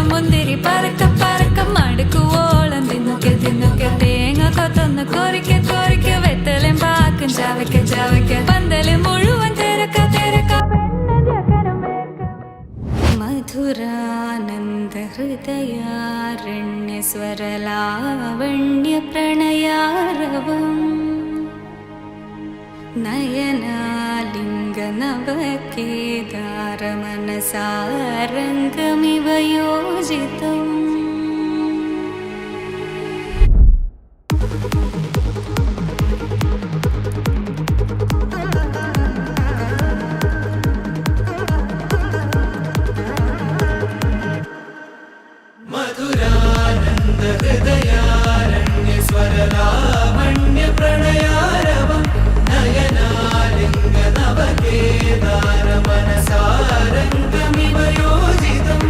முந்திரி பறக்க பறக்க மடுக்கு ஓளம் தின்னுக்க தின்னுக்க தேங்காய் கொத்தொன்னு கொறிக்க கொறிக்க வெத்தலையும் பாக்கும் ஜாவைக்க ஜாவைக்க பந்தலு முழுவன் திறக்க திறக்க மதுரானந்த ஹிருதயாரண்ய ஸ்வரலாவண்ய பிரணயாரவம் நயனாலிங்க நவகேதார மனசாரங்கமிவ யோஜிதம் மதுரானந்த ஹிருதயாரண்ய ஸ்வரலாவண்ய பிரணயாரவம் நயனாலிங்க நவகேதார மனசாரங்கமிவ யோஜிதம்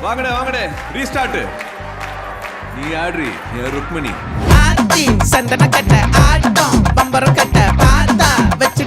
வாங்கடே வாங்கடே ரீஸ்டார்ட். நீ ஆடுறி ருக்மணி ஆத்தி சந்தன கட்ட ஆட்டம் பம்பரம் கட்ட பார்த்தா வச்சு